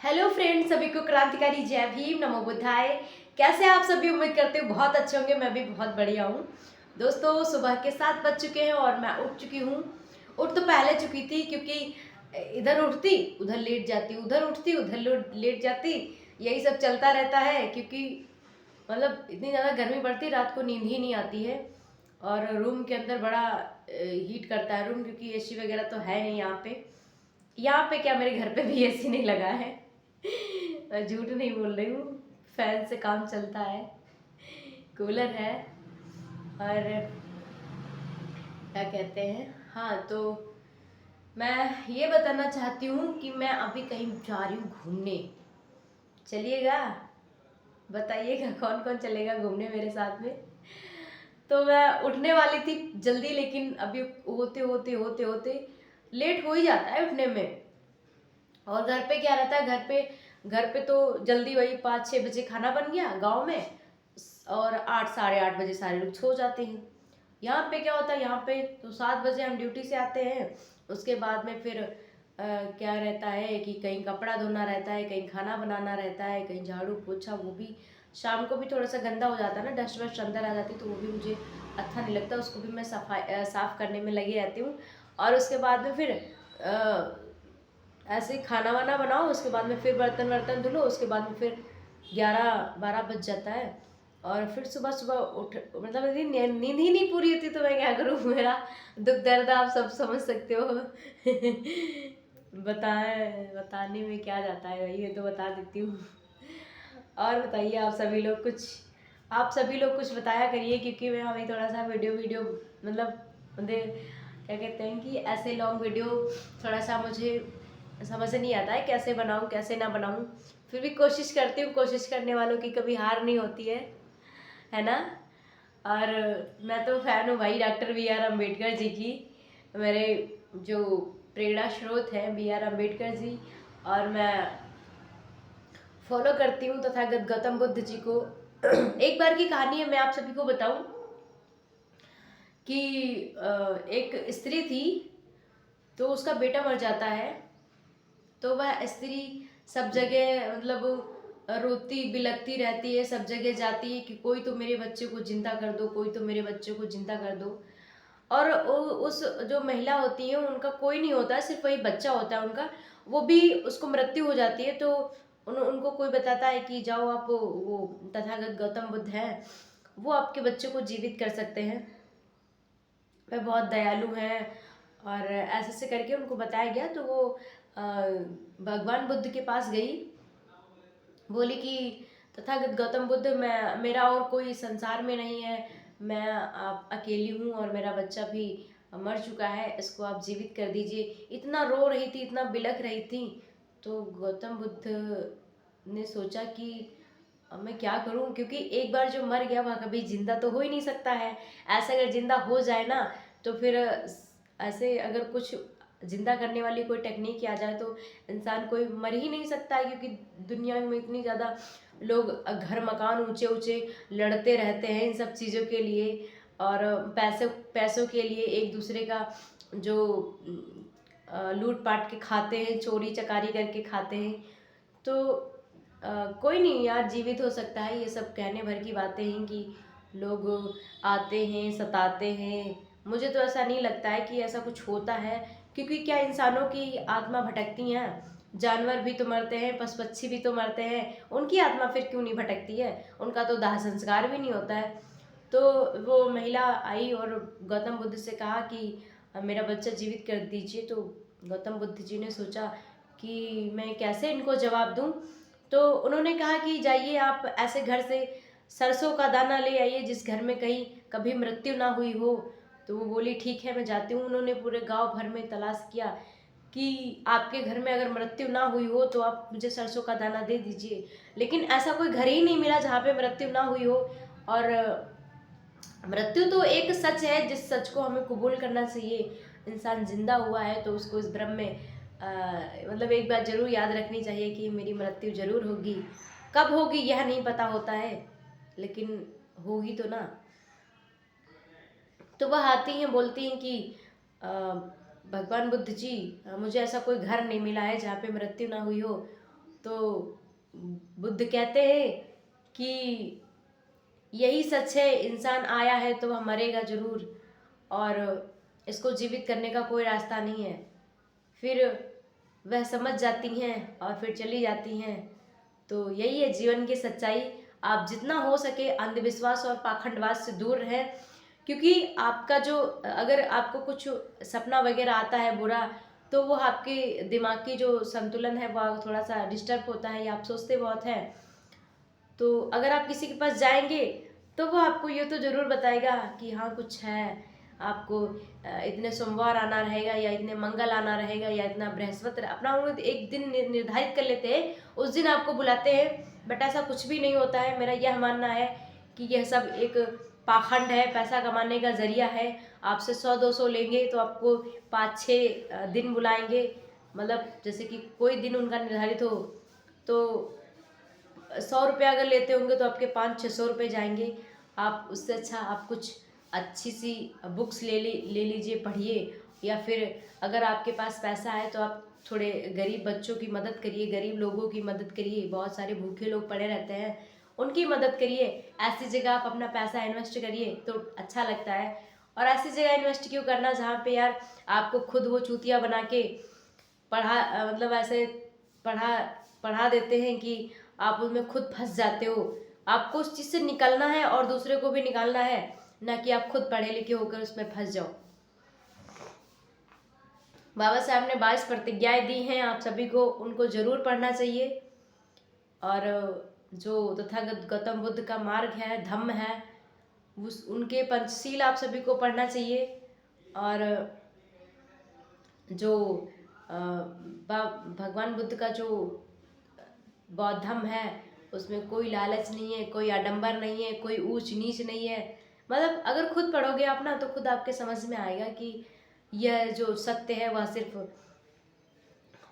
Hello friends, सभी को क्रांतिकारी जय भीम, नमो बुद्धाय। कैसे आप सभी? उम्मीद करते हो बहुत अच्छे होंगे। मैं भी बहुत बढ़िया हूँ। दोस्तों, सुबह के 7 बज चुके हैं और मैं उठ चुकी हूँ। उठ तो पहले चुकी थी क्योंकि इधर उठती उधर लेट जाती, उधर उठती उधर लेट जाती। यही सब चलता रहता है क्योंकि मतलब इतनी ज़्यादा गर्मी पड़ती, रात को नींद ही नहीं आती है। और रूम के अंदर बड़ा हीट करता है रूम, क्योंकि एसी वगैरह तो है नहीं यहाँ पे। यहाँ पे क्या, मेरे घर पे भी एसी नहीं लगा है। मैं झूठ नहीं बोल रही हूँ, फैन से काम चलता है, कूलर है। और क्या कहते हैं, हाँ, तो मैं ये बताना चाहती हूँ कि मैं अभी कहीं जा रही हूँ घूमने। चलिएगा? बताइएगा कौन कौन चलेगा घूमने मेरे साथ में। तो मैं उठने वाली थी जल्दी, लेकिन अभी होते होते होते होते लेट हो ही जाता है उठने में। और घर पे क्या रहता है, घर पे तो जल्दी, वही 5-6 बजे खाना बन गया गांव में, और 8 साढ़े 8 बजे सारे लोग सो जाते हैं। यहाँ पे क्या होता है, यहाँ पे तो 7 बजे हम ड्यूटी से आते हैं। उसके बाद में फिर क्या रहता है कि कहीं कपड़ा धोना रहता है, कहीं खाना बनाना रहता है, कहीं झाड़ू पोछा, वो भी शाम को भी थोड़ा सा गंदा हो जाता है ना, डस्ट वस्ट अंदर आ जाती है, तो वो भी मुझे अच्छा नहीं लगता। उसको भी मैं साफ करने में लगी रहती हूँ। और उसके बाद में फिर ऐसे ही खाना वाना बनाओ, उसके बाद में फिर बर्तन वर्तन धुलो, उसके बाद में फिर 11-12 बज जाता है। और फिर सुबह सुबह उठ, मतलब यदि नींद ही नहीं पूरी होती तो मैं क्या करूँ? मेरा दुख दर्द आप सब समझ सकते हो। बताने में क्या जाता है, वही है तो बता देती हूँ। और बताइए, आप सभी लोग कुछ बताया करिए, क्योंकि मैं अभी थोड़ा सा वीडियो वीडियो मतलब मुझे क्या कहते हैं कि ऐसे लॉन्ग वीडियो थोड़ा सा मुझे समझ नहीं आता है कैसे बनाऊं कैसे ना बनाऊं। फिर भी कोशिश करती हूँ, कोशिश करने वालों की कभी हार नहीं होती है ना। और मैं तो फैन हूँ भाई doctor B are Ambedkar ji की। मेरे जो प्रेरणा स्रोत है बी आर अम्बेडकर जी, और मैं फॉलो करती हूँ तथागत गौतम बुद्ध जी को। एक बार की कहानी है, मैं आप सभी को बताऊं कि एक स्त्री थी, तो उसका बेटा मर जाता है। तो वह स्त्री सब जगह मतलब रोती बिलखती रहती है, सब जगह जाती है कि कोई तो मेरे बच्चे को जिंदा कर दो, कोई तो मेरे बच्चे को जिंदा कर दो। और उस जो महिला होती है उनका कोई नहीं होता, सिर्फ वही बच्चा होता है उनका। वो भी उसको मृत्यु हो जाती है, तो उनको कोई बताता है कि जाओ आप, वो तथागत गौतम बुद्ध है, वो आपके बच्चे को जीवित कर सकते हैं, वह बहुत दयालु हैं। और ऐसे ऐसे करके उनको बताया गया, तो वो भगवान बुद्ध के पास गई, बोली कि तथागत गौतम बुद्ध, मैं, मेरा और कोई संसार में नहीं है, मैं आप अकेली हूँ और मेरा बच्चा भी मर चुका है, इसको आप जीवित कर दीजिए। इतना रो रही थी, इतना बिलख रही थी। तो गौतम बुद्ध ने सोचा कि अब मैं क्या करूं, क्योंकि एक बार जो मर गया वह कभी जिंदा तो हो ही नहीं सकता है। ऐसा अगर जिंदा हो जाए ना, तो फिर ऐसे अगर कुछ जिंदा करने वाली कोई टेक्निक आ जाए तो इंसान कोई मर ही नहीं सकता है, क्योंकि दुनिया में इतनी ज़्यादा लोग घर मकान ऊंचे ऊंचे लड़ते रहते हैं इन सब चीज़ों के लिए, और पैसों के लिए एक दूसरे का जो लूट पाट के खाते हैं, चोरी चकारी करके खाते हैं। तो कोई नहीं यार, जीवित हो सकता है, ये सब कहने भर की बातें हैं कि लोग आते हैं सताते हैं। मुझे तो ऐसा नहीं लगता है कि ऐसा कुछ होता है, क्योंकि क्या इंसानों की आत्मा भटकती हैं? जानवर भी तो मरते हैं, पशु पक्षी भी तो मरते हैं, उनकी आत्मा फिर क्यों नहीं भटकती है? उनका तो दाह संस्कार भी नहीं होता है। तो वो महिला आई और गौतम बुद्ध से कहा कि मेरा बच्चा जीवित कर दीजिए। तो गौतम बुद्ध जी ने सोचा कि मैं कैसे इनको जवाब दूं। तो उन्होंने कहा कि जाइए आप ऐसे घर से सरसों का दाना ले आइए जिस घर में कहीं कभी मृत्यु ना हुई हो। तो वो बोली ठीक है, मैं जाती हूँ। उन्होंने पूरे गांव भर में तलाश किया कि आपके घर में अगर मृत्यु ना हुई हो तो आप मुझे सरसों का दाना दे दीजिए, लेकिन ऐसा कोई घर ही नहीं मिला जहाँ पे मृत्यु ना हुई हो। और मृत्यु तो एक सच है, जिस सच को हमें कबूल करना चाहिए। इंसान जिंदा हुआ है तो उसको इस भ्रम में मतलब एक बात जरूर याद रखनी चाहिए कि मेरी मृत्यु जरूर होगी। कब होगी यह नहीं पता होता है, लेकिन होगी तो ना। तो वह आती हैं, बोलती हैं कि भगवान बुद्ध जी, मुझे ऐसा कोई घर नहीं मिला है जहाँ पे मृत्यु ना हुई हो। तो बुद्ध कहते हैं कि यही सच है, इंसान आया है तो वह मरेगा जरूर, और इसको जीवित करने का कोई रास्ता नहीं है। फिर वह समझ जाती हैं और फिर चली जाती हैं। तो यही है जीवन की सच्चाई। आप जितना हो सके अंधविश्वास और पाखंडवाद से दूर रहें, क्योंकि आपका जो, अगर आपको कुछ सपना वगैरह आता है बुरा, तो वो आपके दिमाग की जो संतुलन है वह थोड़ा सा डिस्टर्ब होता है, या आप सोचते बहुत हैं। तो अगर आप किसी के पास जाएंगे तो वो आपको ये तो ज़रूर बताएगा कि हाँ कुछ है, आपको इतने सोमवार आना रहेगा, या इतने मंगल आना रहेगा, या इतना बृहस्पति, अपना उन्होंने एक दिन निर्धारित कर लेते हैं, उस दिन आपको बुलाते हैं। बट ऐसा कुछ भी नहीं होता है। मेरा यह मानना है कि यह सब एक पाखंड है, पैसा कमाने का जरिया है। आपसे 100-200 लेंगे तो आपको 5-6 दिन बुलाएंगे, मतलब जैसे कि कोई दिन उनका निर्धारित हो, तो 100 रुपये अगर लेते होंगे तो आपके 500-600 रुपये जाएंगे। आप उससे अच्छा आप कुछ अच्छी सी बुक्स ले लीजिए, पढ़िए, या फिर अगर आपके पास पैसा है तो आप थोड़े गरीब बच्चों की मदद करिए, गरीब लोगों की मदद करिए। बहुत सारे भूखे लोग पड़े रहते हैं, उनकी मदद करिए। ऐसी जगह आप अपना पैसा इन्वेस्ट करिए तो अच्छा लगता है। और ऐसी जगह इन्वेस्ट क्यों करना जहाँ पे यार आपको खुद वो चूतिया बना के मतलब ऐसे पढ़ा पढ़ा देते हैं कि आप उसमें खुद फंस जाते हो। आपको उस चीज़ से निकलना है और दूसरे को भी निकालना है, ना कि आप खुद पढ़े लिखे होकर उसमें फंस जाओ। बाबा साहब ने 22 प्रतिज्ञाएं दी हैं आप सभी को, उनको जरूर पढ़ना चाहिए। और जो तथागत गौतम बुद्ध का मार्ग है, धम्म है, उनके पंचशील आप सभी को पढ़ना चाहिए। और जो भगवान बुद्ध का जो बौद्ध धम्म है, उसमें कोई लालच नहीं है, कोई आडंबर नहीं है, कोई ऊंच नीच नहीं है। मतलब अगर खुद पढ़ोगे आप ना, तो खुद आपके समझ में आएगा कि यह जो सत्य है वह सिर्फ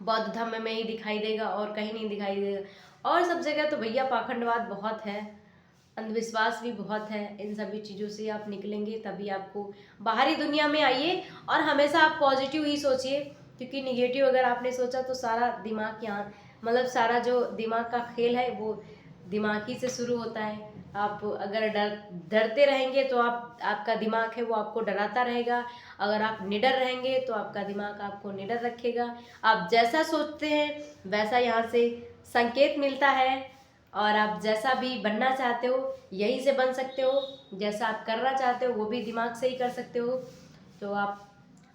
बौद्ध धर्म में ही दिखाई देगा और कहीं नहीं दिखाई देगा। और सब जगह तो भैया पाखंडवाद बहुत है, अंधविश्वास भी बहुत है। इन सभी चीज़ों से आप निकलेंगे तभी आपको, बाहरी दुनिया में आइए और हमेशा आप पॉजिटिव ही सोचिए, क्योंकि निगेटिव अगर आपने सोचा तो सारा दिमाग यहाँ, मतलब सारा जो दिमाग का खेल है वो दिमाग ही से शुरू होता है। आप अगर डरते रहेंगे तो आपका दिमाग है वो आपको डराता रहेगा। अगर आप निडर रहेंगे तो आपका दिमाग आपको निडर रखेगा। आप जैसा सोचते हैं वैसा यहाँ से संकेत मिलता है, और आप जैसा भी बनना चाहते हो यहीं से बन सकते हो। जैसा आप करना चाहते हो वो भी दिमाग से ही कर सकते हो। तो आप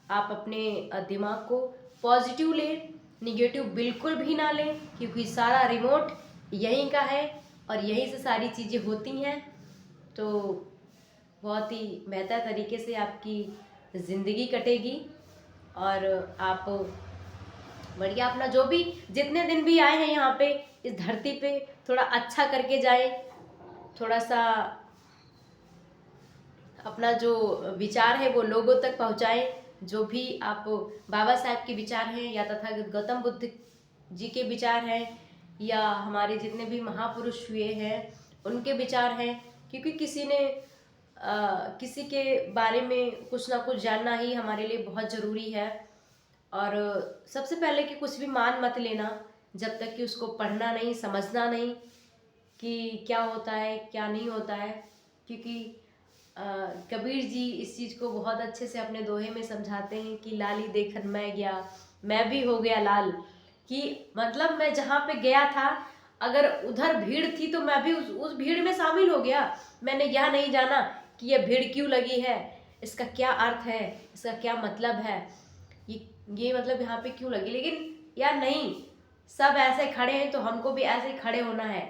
अपने दिमाग को पॉजिटिव लें, निगेटिव बिल्कुल भी ना लें, क्योंकि सारा रिमोट यहीं का है और यहीं से सारी चीज़ें होती हैं। तो बहुत ही बेहतर तरीके से आपकी ज़िंदगी कटेगी, और आप बढ़िया अपना जो भी जितने दिन भी आए हैं यहाँ पे इस धरती पे थोड़ा अच्छा करके जाए। थोड़ा सा अपना जो विचार है वो लोगों तक पहुँचाएं। जो भी आप बाबा साहब के विचार हैं, या तथागत गौतम बुद्ध जी के विचार हैं, या हमारे जितने भी महापुरुष हुए हैं उनके विचार हैं, क्योंकि किसी के बारे में कुछ ना कुछ जानना ही हमारे लिए बहुत ज़रूरी है। और सबसे पहले कि कुछ भी मान मत लेना जब तक कि उसको पढ़ना नहीं, समझना नहीं कि क्या होता है क्या नहीं होता है। क्योंकि कबीर जी इस चीज़ को बहुत अच्छे से अपने दोहे में समझाते हैं कि लाली देखन मैं गया, मैं भी हो गया लाल। कि मतलब मैं जहाँ पे गया था, अगर उधर भीड़ थी तो मैं भी उस भीड़ में शामिल हो गया। मैंने यह नहीं जाना कि यह भीड़ क्यों लगी है, इसका क्या अर्थ है, इसका क्या मतलब है, ये मतलब यहाँ पे क्यों लगी। लेकिन यार नहीं, सब ऐसे खड़े हैं तो हमको भी ऐसे खड़े होना है।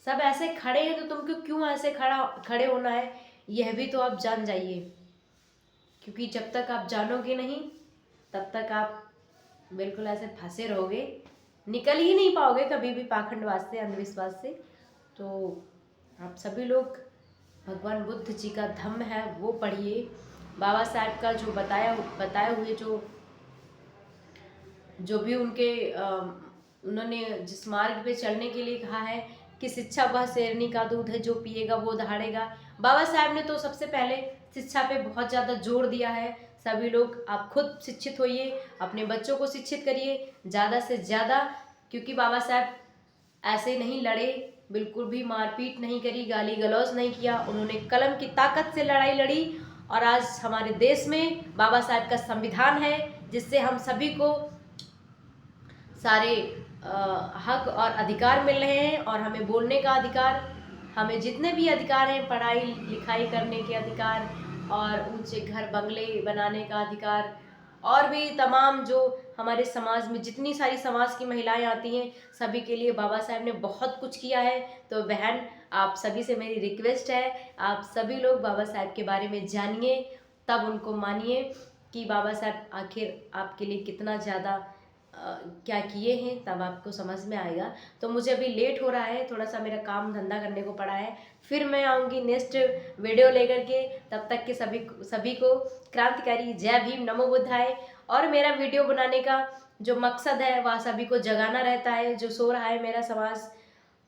सब ऐसे खड़े हैं तो तुमको क्यों ऐसे खड़े होना है, यह भी तो आप जान जाइए। क्योंकि जब तक आप जानोगे नहीं तब तक आप बिल्कुल ऐसे फंसे रहोगे, निकल ही नहीं पाओगे कभी भी पाखंडवाद से, अंधविश्वास से। तो आप सभी लोग भगवान बुद्ध जी का धम्म है वो पढ़िए। बाबा साहब का जो बताए हुए जो भी उन्होंने जिस मार्ग पे चलने के लिए कहा है कि शिक्षा वह शेरनी का दूध है, जो पिएगा वो दहाड़ेगा। बाबा साहब ने तो सबसे पहले शिक्षा पे बहुत ज़्यादा जोर दिया है। सभी लोग आप खुद शिक्षित होइए, अपने बच्चों को शिक्षित करिए, ज़्यादा से ज़्यादा क्योंकि बाबा साहब ऐसे नहीं लड़े, बिल्कुल भी मारपीट नहीं करी, गाली गलौज नहीं किया। उन्होंने कलम की ताकत से लड़ाई लड़ी और आज हमारे देश में बाबा साहब का संविधान है, जिससे हम सभी को सारे हक और अधिकार मिल रहे हैं। और हमें बोलने का अधिकार, हमें जितने भी अधिकार हैं, पढ़ाई लिखाई करने के अधिकार और ऊंचे घर बंगले बनाने का अधिकार, और भी तमाम जो हमारे समाज में जितनी सारी समाज की महिलाएं आती हैं, सभी के लिए बाबा साहब ने बहुत कुछ किया है। तो बहन, आप सभी से मेरी रिक्वेस्ट है, आप सभी लोग बाबा साहब के बारे में जानिए, तब उनको मानिए कि बाबा साहब आखिर आपके लिए कितना ज़्यादा क्या किए हैं, तब आपको समझ में आएगा। तो मुझे अभी लेट हो रहा है, थोड़ा सा मेरा काम धंधा करने को पड़ा है, फिर मैं आऊँगी नेक्स्ट वीडियो लेकर के। तब तक के सभी को क्रांतिकारी जय भीम, नमो बुद्धाय। और मेरा वीडियो बनाने का जो मकसद है वह सभी को जगाना रहता है। जो सो रहा है मेरा समाज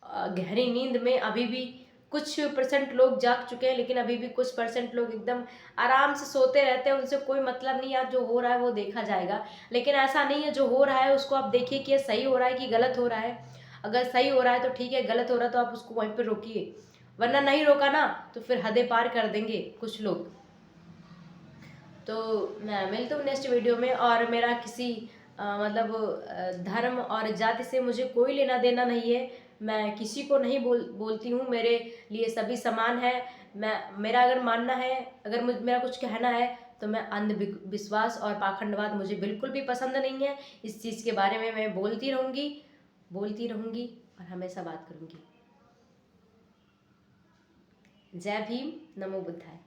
गहरी नींद में, अभी भी कुछ परसेंट लोग जाग चुके हैं, लेकिन अभी भी कुछ परसेंट लोग एकदम आराम से सोते रहते हैं, उनसे कोई मतलब नहीं। यार, जो हो रहा है वो देखा जाएगा, लेकिन ऐसा नहीं है। जो हो रहा है उसको आप देखिए कि ये सही हो रहा है कि गलत हो रहा है। अगर सही हो रहा है तो ठीक है, गलत हो रहा है तो आप उसको वहीं पर रोकिए, वरना नहीं रोका ना तो फिर हदें पार कर देंगे कुछ लोग। तो मैं मिलता हूँ नेक्स्ट वीडियो में। और मेरा किसी धर्म और जाति से मुझे कोई लेना देना नहीं है। मैं किसी को नहीं बोलती हूँ, मेरे लिए सभी समान है। मेरा अगर मानना है, अगर मेरा कुछ कहना है, तो मैं अंधविश्वास और पाखंडवाद मुझे बिल्कुल भी पसंद नहीं है। इस चीज़ के बारे में मैं बोलती रहूँगी और हमेशा बात करूँगी। जय भीम, नमो बुद्धाय।